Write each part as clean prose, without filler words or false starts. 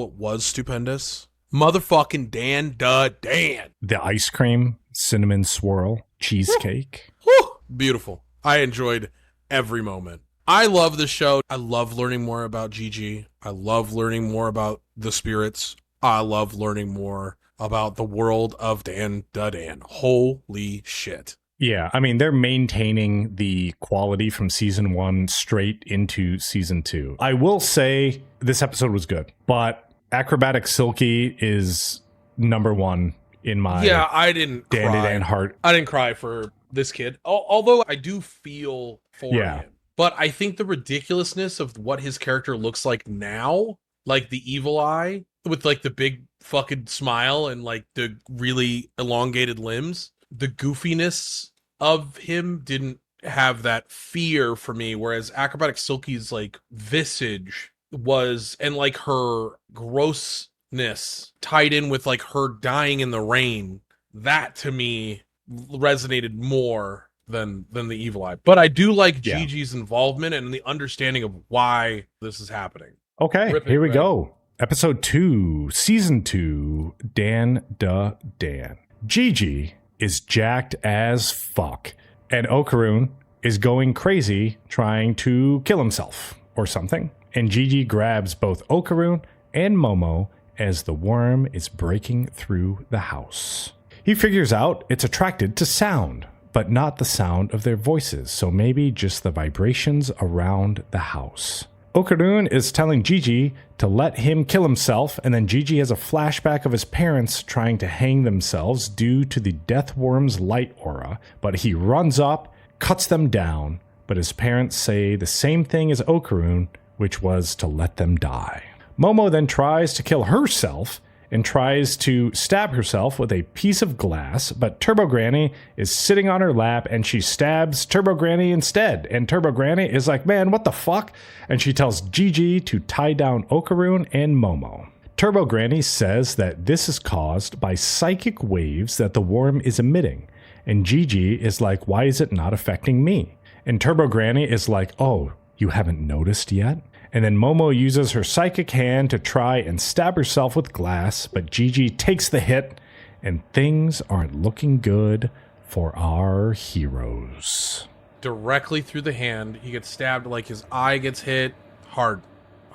What was stupendous? Motherfucking Dan Dan. The ice cream, cinnamon swirl, cheesecake. Whew, beautiful. I enjoyed every moment. I love the show. I love learning more about Gigi. I love learning more about the spirits. I love learning more about the world of Dan Dan. Holy shit. Yeah, I mean, they're maintaining the quality from season 1 straight into season 2. I will say this episode was good, but Acrobatic Silky is number 1 in my I didn't Dan cry. Dan heart. I didn't cry for this kid, although I do feel for him. But I think the ridiculousness of what his character looks like now, like the evil eye with like the big fucking smile and like the really elongated limbs, the goofiness of him didn't have that fear for me, whereas Acrobatic Silky's like visage was, and like her grossness tied in with like her dying in the rain, that to me resonated more than the evil eye. But I do like Gigi's involvement and the understanding of why this is happening. Okay, here we go. Episode 2, season 2, Dan Dan. Gigi is jacked as fuck, and Okaroon is going crazy trying to kill himself or something. And Gigi grabs both Okaroon and Momo as the worm is breaking through the house. He figures out it's attracted to sound, but not the sound of their voices, so maybe just the vibrations around the house. Okaroon is telling Gigi to let him kill himself, and then Gigi has a flashback of his parents trying to hang themselves due to the death worm's light aura, but he runs up, cuts them down, but his parents say the same thing as Okaroon, which was to let them die. Momo then tries to kill herself and tries to stab herself with a piece of glass, but Turbo Granny is sitting on her lap and she stabs Turbo Granny instead. And Turbo Granny is like, man, what the fuck? And she tells Gigi to tie down Okaroon and Momo. Turbo Granny says that this is caused by psychic waves that the worm is emitting. And Gigi is like, why is it not affecting me? And Turbo Granny is like, oh, you haven't noticed yet? And then Momo uses her psychic hand to try and stab herself with glass, but Gigi takes the hit, and things aren't looking good for our heroes. Directly through the hand, he gets stabbed, like his eye gets hit. Hard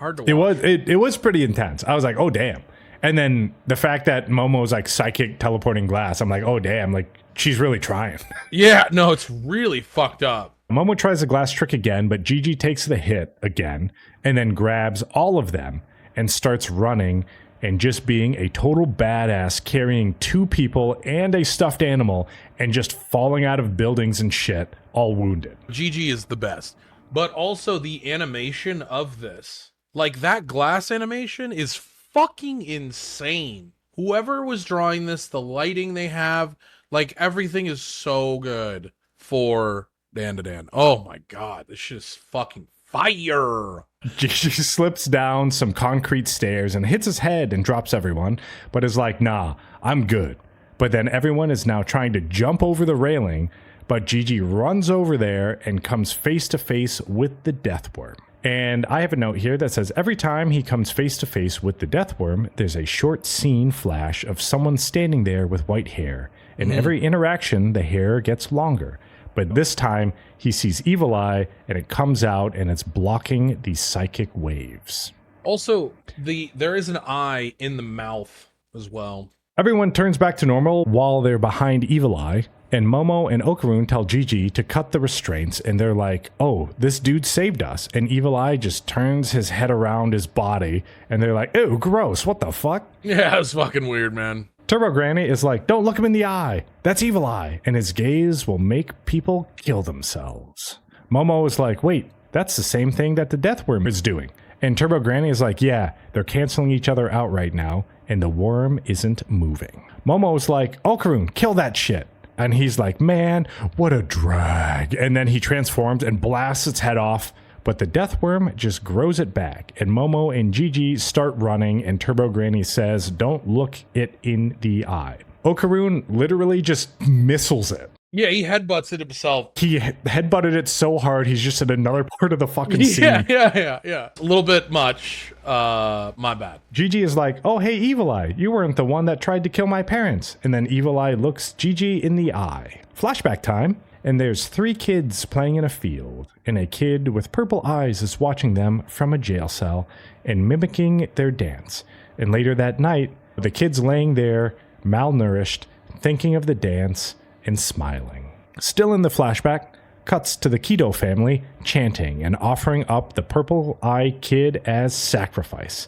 to watch. It was pretty intense. I was like, oh damn. And then the fact that Momo's like psychic teleporting glass, I'm like, oh damn, like she's really trying. Yeah, no, it's really fucked up. Momo tries the glass trick again, but Gigi takes the hit again and then grabs all of them and starts running and just being a total badass, carrying 2 people and a stuffed animal and just falling out of buildings and shit, all wounded. Gigi is the best. But also the animation of this, like that glass animation is fucking insane. Whoever was drawing this, the lighting they have, like everything is so good for Dan Dan. Oh my god, this shit is fucking fire. Gigi slips down some concrete stairs and hits his head and drops everyone, but is like, nah, I'm good. But then everyone is now trying to jump over the railing, but Gigi runs over there and comes face to face with the death worm. And I have a note here that says every time he comes face to face with the death worm, there's a short scene flash of someone standing there with white hair. In every interaction, the hair gets longer. But this time, he sees Evil Eye, and it comes out, and it's blocking the psychic waves. Also, there is an eye in the mouth as well. Everyone turns back to normal while they're behind Evil Eye, and Momo and Okaroon tell Gigi to cut the restraints, and they're like, oh, this dude saved us. And Evil Eye just turns his head around his body, and they're like, ew, gross, what the fuck? Yeah, it's fucking weird, man. Turbo Granny is like, don't look him in the eye. That's Evil Eye. And his gaze will make people kill themselves. Momo is like, wait, that's the same thing that the death worm is doing. And Turbo Granny is like, yeah, they're canceling each other out right now, and the worm isn't moving. Momo is like, Okaroon, kill that shit. And he's like, man, what a drag. And then he transforms and blasts its head off. But the death worm just grows it back, and Momo and Gigi start running, and Turbo Granny says, don't look it in the eye. Okaroon literally just missiles it. Yeah, he headbutts it himself. He headbutted it so hard, he's just in another part of the fucking scene. Yeah. A little bit much. My bad. Gigi is like, oh, hey, Evil Eye, you weren't the one that tried to kill my parents. And then Evil Eye looks Gigi in the eye. Flashback time. And there's 3 kids playing in a field. And a kid with purple eyes is watching them from a jail cell and mimicking their dance. And later that night, the kid's laying there, malnourished, thinking of the dance and smiling. Still in the flashback, cuts to the Keto family chanting and offering up the purple eye kid as sacrifice.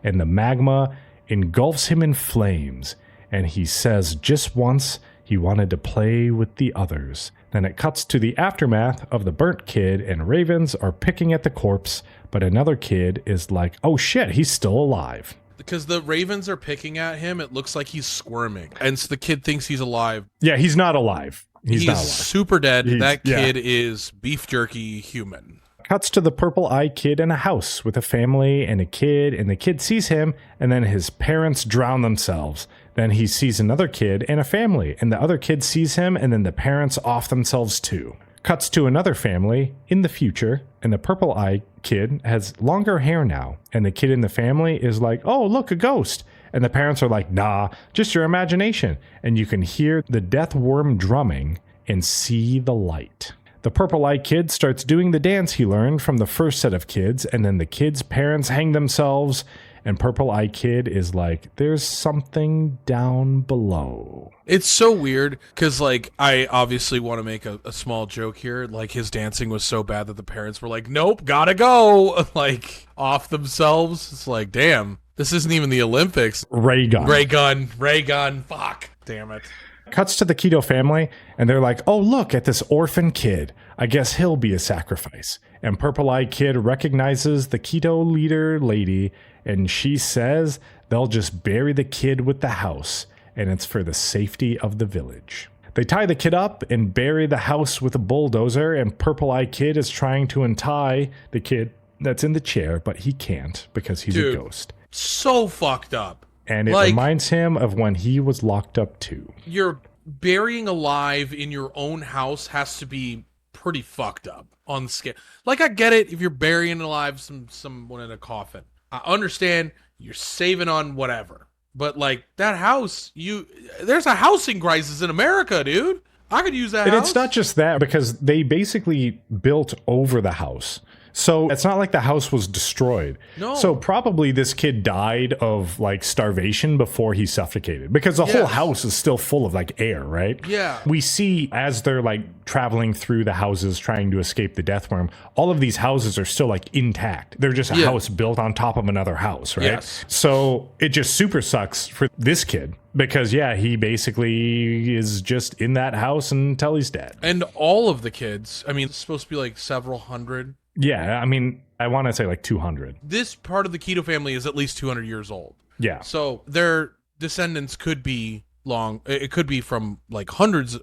And the magma engulfs him in flames. And he says just once he wanted to play with the others. Then it cuts to the aftermath of the burnt kid, and ravens are picking at the corpse, but another kid is like, oh shit, he's still alive. Because the ravens are picking at him, it looks like he's squirming. And so the kid thinks he's alive. Yeah, he's not alive. He's not alive. Super dead. That kid is beef jerky human. Cuts to the purple eye kid in a house with a family and a kid, and the kid sees him, and then his parents drown themselves. Then he sees another kid and a family, and the other kid sees him, and then the parents off themselves too. Cuts to another family in the future, and the purple eye kid has longer hair now, and the kid in the family is like, oh, look, a ghost. And the parents are like, nah, just your imagination. And you can hear the death worm drumming and see the light. The purple eye kid starts doing the dance he learned from the first set of kids, and then the kids' parents hang themselves, and purple eye kid is like, there's something down below. It's so weird because, like, I obviously want to make a small joke here. Like, his dancing was so bad that the parents were like, nope, gotta go. Like, off themselves. It's like, damn, this isn't even the Olympics. Ray gun. Fuck. Damn it. Cuts to the Keto family, and they're like, oh, look at this orphan kid. I guess he'll be a sacrifice. And Purple Eye Kid recognizes the Keto leader lady, and she says they'll just bury the kid with the house, and it's for the safety of the village. They tie the kid up and bury the house with a bulldozer, and Purple Eye Kid is trying to untie the kid that's in the chair, but he can't because he's a ghost. So fucked up. And it reminds him of when he was locked up too. You're burying alive in your own house has to be pretty fucked up on the scale. Like, I get it if you're burying alive someone in a coffin. I understand you're saving on whatever. But like that house, there's a housing crisis in America, dude. I could use that house. And it's not just that, because they basically built over the house. So it's not like the house was destroyed. No. So probably this kid died of like starvation before he suffocated, because the whole house is still full of like air, right? Yeah. We see as they're like traveling through the houses trying to escape the death worm, all of these houses are still like intact. They're just a house built on top of another house, right? Yes. So it just super sucks for this kid. Because, he basically is just in that house until he's dead. And all of the kids, I mean, it's supposed to be like several hundred. Yeah, I mean, I want to say like 200. This part of the Keto family is at least 200 years old. Yeah. So their descendants could be long. It could be from like hundreds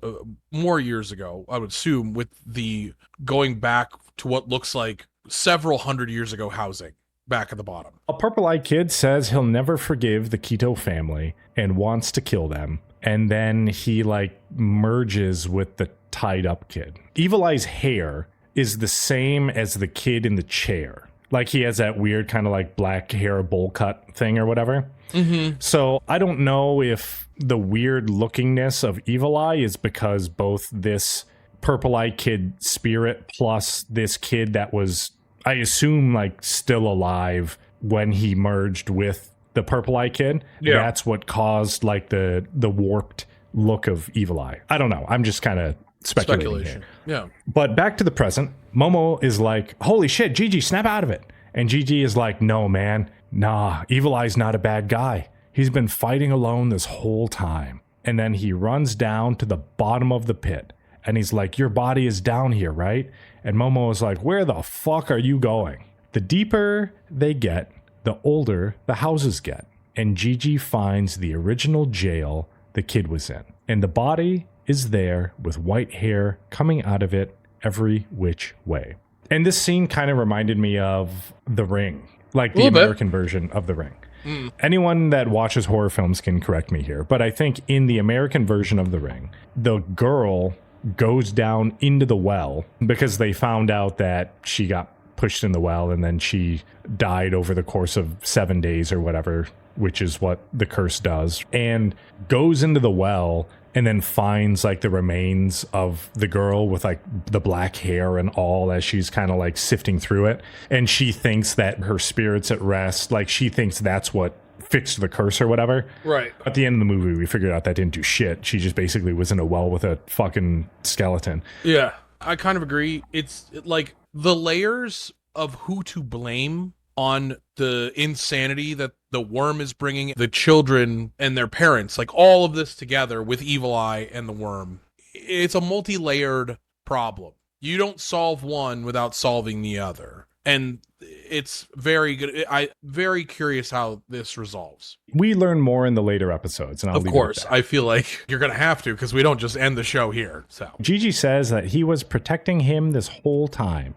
more years ago, I would assume, with the going back to what looks like several hundred years ago housing. Back at the bottom. A purple-eyed kid says he'll never forgive the Keto family and wants to kill them. And then he like merges with the tied up kid. Evil Eye's hair is the same as the kid in the chair. Like he has that weird kind of like black hair bowl cut thing or whatever. Mm-hmm. So I don't know if the weird lookingness of Evil Eye is because both this purple-eyed kid spirit plus this kid that was, I assume, like still alive when he merged with the purple eye kid. Yeah. That's what caused like the warped look of Evil Eye. I don't know. I'm just kind of speculating here. Yeah. But back to the present. Momo is like, holy shit, Gigi, snap out of it. And Gigi is like, no, man. Nah, Evil Eye's not a bad guy. He's been fighting alone this whole time. And then he runs down to the bottom of the pit. And he's like, your body is down here, right? And Momo is like, where the fuck are you going? The deeper they get, the older the houses get. And Gigi finds the original jail the kid was in. And the body is there with white hair coming out of it every which way. And this scene kind of reminded me of The Ring, like the American version of The Ring. Mm. Anyone that watches horror films can correct me here, but I think in the American version of The Ring, the girl goes down into the well because they found out that she got pushed in the well and then she died over the course of 7 days or whatever, which is what the curse does, and goes into the well and then finds like the remains of the girl with like the black hair and all as she's kind of like sifting through it. And she thinks that her spirit's at rest. Like she thinks that's what fixed the curse or whatever. Right. At the end of the movie, we figured out that didn't do shit. She just basically was in a well with a fucking skeleton. Yeah, I kind of agree. It's like the layers of who to blame on the insanity that the worm is bringing the children and their parents, like all of this together with Evil Eye and the worm. It's a multi-layered problem. You don't solve one without solving the other. And it's very good. I'm very curious how this resolves. We learn more in the later episodes. And of course, I feel like you're going to have to because we don't just end the show here. So Gigi says that he was protecting him this whole time.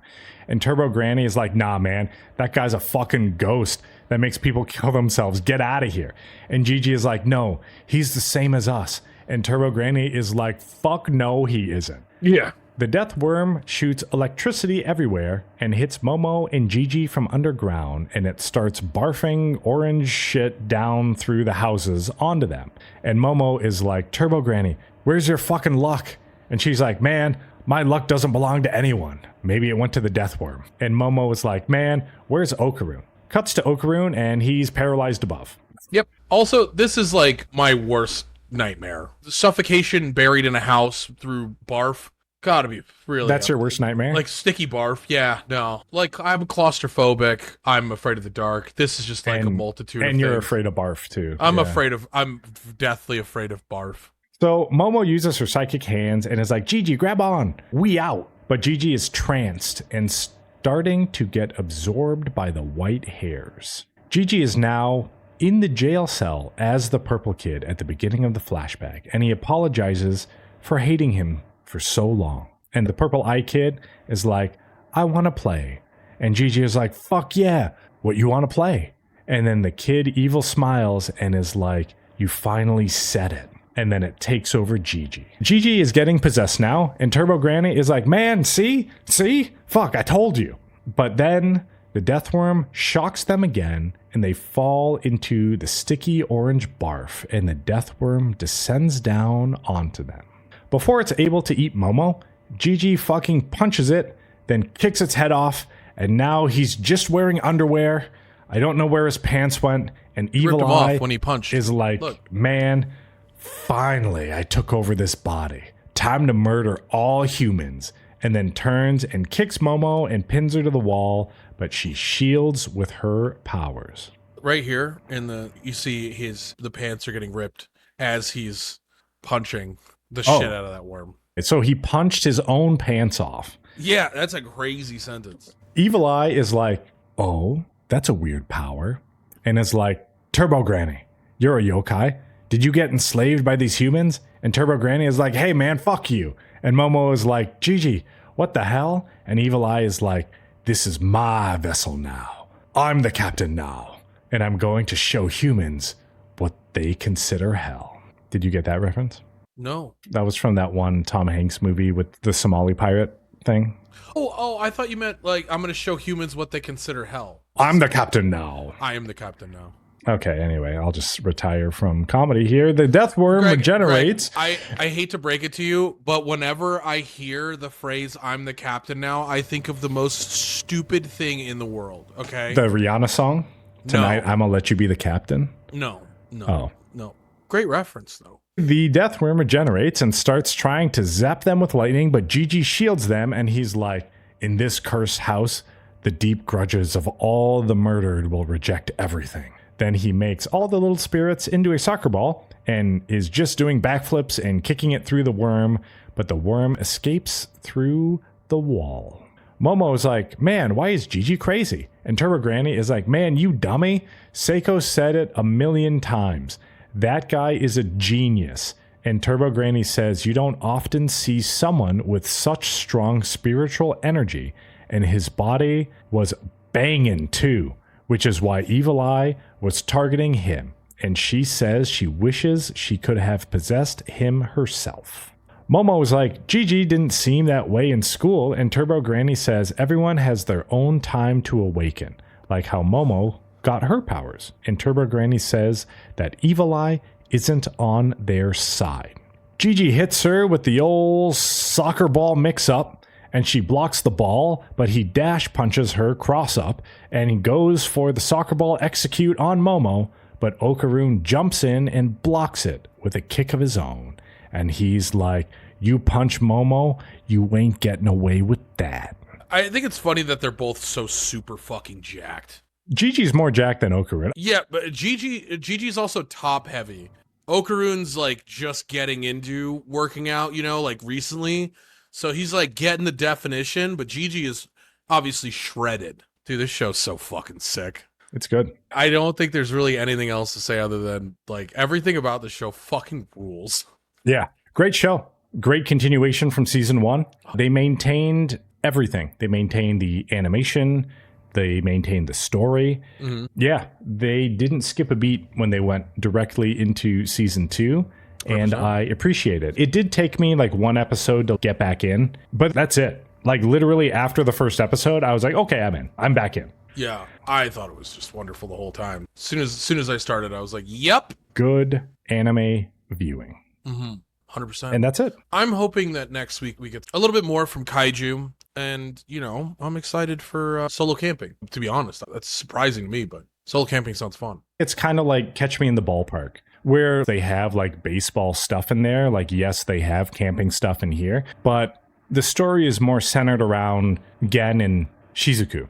And Turbo Granny is like, nah, man, that guy's a fucking ghost that makes people kill themselves. Get out of here. And Gigi is like, no, he's the same as us. And Turbo Granny is like, fuck no, he isn't. yeah. The death worm shoots electricity everywhere and hits Momo and Gigi from underground, and it starts barfing orange shit down through the houses onto them. And Momo is like, Turbo Granny, where's your fucking luck? And she's like, man, my luck doesn't belong to anyone. Maybe it went to the death worm. And Momo is like, man, where's Okaroon? Cuts to Okaroon and he's paralyzed above. Yep. Also, this is like my worst nightmare. Suffocation buried in a house through barf. Gotta be really. That's your worst nightmare? Like sticky barf. Yeah, no. Like I'm claustrophobic. I'm afraid of the dark. This is just like a multitude of things. And you're afraid of barf too. I'm deathly afraid of barf. So Momo uses her psychic hands and is like, Gigi, grab on. We out. But Gigi is tranced and starting to get absorbed by the white hairs. Gigi is now in the jail cell as the purple kid at the beginning of the flashback, and he apologizes for hating him for so long. And the purple eye kid is like, I want to play. And Gigi is like, fuck yeah, what you want to play? And then the kid evil smiles and is like, you finally said it. And then it takes over Gigi. Gigi is getting possessed now, and Turbo Granny is like, man, see? Fuck, I told you. But then the death worm shocks them again, and they fall into the sticky orange barf, and the death worm descends down onto them. Before it's able to eat Momo, Gigi fucking punches it, then kicks its head off, and now he's just wearing underwear. I don't know where his pants went, and Evil Eye when he punched. is like, look, man, finally I took over this body. Time to murder all humans. And then turns and kicks Momo and pins her to the wall, but she shields with her powers. Right here you see the pants are getting ripped as he's punching the shit out of that worm. So he punched his own pants off. Yeah, that's a crazy sentence. Evil Eye is like, oh, that's a weird power. And is like, Turbo Granny, you're a yokai. Did you get enslaved by these humans? And Turbo Granny is like, hey man, fuck you. And Momo is like, Gigi, what the hell? And Evil Eye is like, this is my vessel now. I'm the captain now. And I'm going to show humans what they consider hell. Did you get that reference? No. That was from that one Tom Hanks movie with the Somali pirate thing. Oh, I thought you meant like, I'm going to show humans what they consider hell. I'm the captain now. I am the captain now. Okay, anyway, I'll just retire from comedy here. The death worm regenerates. Greg, I hate to break it to you, but whenever I hear the phrase "I'm the captain now," I think of the most stupid thing in the world. Okay, the Rihanna song tonight. I'm gonna let you be the captain. No. Great reference though. The death worm regenerates and starts trying to zap them with lightning, but Gigi shields them, and he's like, "In this cursed house, the deep grudges of all the murdered will reject everything." Then he makes all the little spirits into a soccer ball and is just doing backflips and kicking it through the worm, but the worm escapes through the wall. Momo is like, man, why is Gigi crazy? And Turbo Granny is like, man, you dummy. Seiko said it 1,000,000 times. That guy is a genius. And Turbo Granny says, you don't often see someone with such strong spiritual energy, and his body was banging too. Which is why Evil Eye was targeting him, and she says she wishes she could have possessed him herself. Momo was like, Gigi didn't seem that way in school, and Turbo Granny says everyone has their own time to awaken, like how Momo got her powers. And Turbo Granny says that Evil Eye isn't on their side. Gigi hits her with the old soccer ball mix-up, and she blocks the ball, but he dash punches her cross-up, and he goes for the soccer ball execute on Momo, but Okaroon jumps in and blocks it with a kick of his own. And he's like, you punch Momo, you ain't getting away with that. I think it's funny that they're both so super fucking jacked. Gigi's more jacked than Okaroon. Yeah, but Gigi's also top heavy. Okaroon's like just getting into working out, you know, like recently. So he's like getting the definition, but Gigi is obviously shredded. Dude, this show's so fucking sick. It's good. I don't think there's really anything else to say other than like everything about the show fucking rules. Yeah, great show. Great continuation from season 1. They maintained everything. They maintained the animation. They maintained the story. Mm-hmm. Yeah, they didn't skip a beat when they went directly into season 2. 100%. And I appreciate it. It did take me like one episode to get back in, but that's it. Like literally after the first episode, I was like, okay, I'm in. I'm back in. Yeah, I thought it was just wonderful the whole time. As soon as I started, I was like, yep. Good anime viewing. Mm-hmm. 100%. And that's it. I'm hoping that next week we get a little bit more from Kaiju. And, you know, I'm excited for solo camping, to be honest. That's surprising to me, but solo camping sounds fun. It's kind of like Catch Me in the Ballpark, where they have like baseball stuff in there. Like, yes, they have camping stuff in here, but the story is more centered around Gen and Shizuku.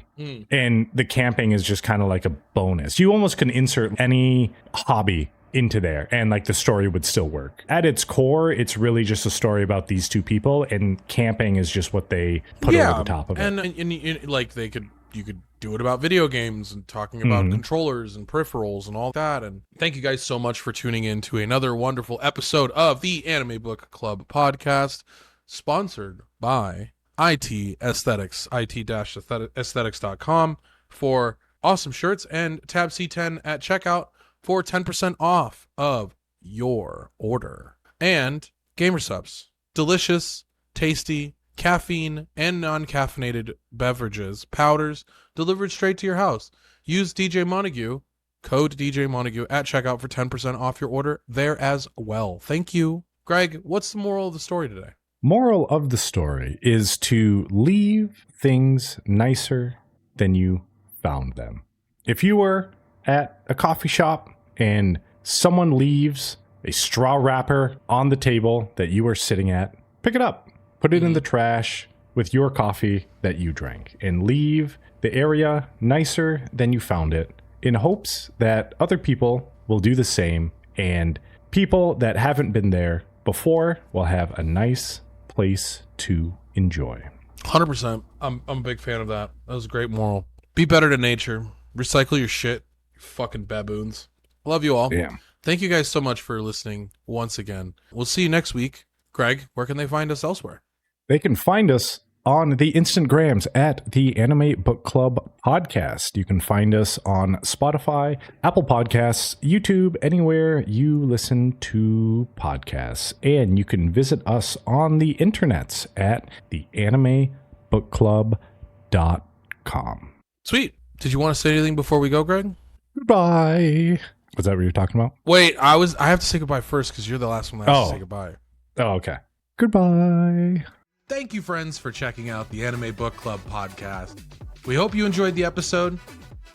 And the camping is just kind of like a bonus. You almost can insert any hobby into there and like the story would still work. At its core, it's really just a story about these two people, and camping is just what they put over the top of it. And like you could do it about video games and talking about controllers and peripherals and all that. And thank you guys so much for tuning in to another wonderful episode of the Anime Book Club podcast, sponsored by IT Aesthetics, it-aesthetics.com for awesome shirts, and tab C10 at checkout for 10% off of your order. And Gamer Subs, delicious, tasty, caffeine and non-caffeinated beverages, powders delivered straight to your house. Use DJ Montague, code DJ Montague at checkout for 10% off your order there as well. Thank you. Greg, what's the moral of the story today? Moral of the story is to leave things nicer than you found them. If you were at a coffee shop and someone leaves a straw wrapper on the table that you are sitting at, pick it up, put it in the trash with your coffee that you drank, and leave the area nicer than you found it, in hopes that other people will do the same, and people that haven't been there before will have a nice place to enjoy. 100%. I'm a big fan of that. That was a great moral. Be better to nature. Recycle your shit, you fucking baboons. Love you all. Yeah. Thank you guys so much for listening once again. We'll see you next week. Greg, where can they find us elsewhere? They can find us on the Instagrams at the Anime Book Club Podcast. You can find us on Spotify, Apple Podcasts, YouTube, anywhere you listen to podcasts. And you can visit us on the internets at theanimebookclub.com. Sweet. Did you want to say anything before we go, Greg? Goodbye. Was that what you're talking about? Wait, I have to say goodbye first because you're the last one that has to say goodbye. Oh, okay. Goodbye. Thank you, friends, for checking out the Anime Book Club podcast. We hope you enjoyed the episode.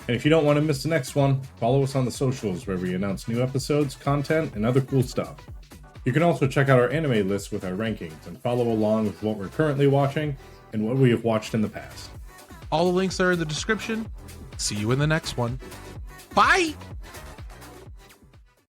And if you don't want to miss the next one, follow us on the socials where we announce new episodes, content, and other cool stuff. You can also check out our anime list with our rankings and follow along with what we're currently watching and what we have watched in the past. All the links are in the description. See you in the next one. Bye!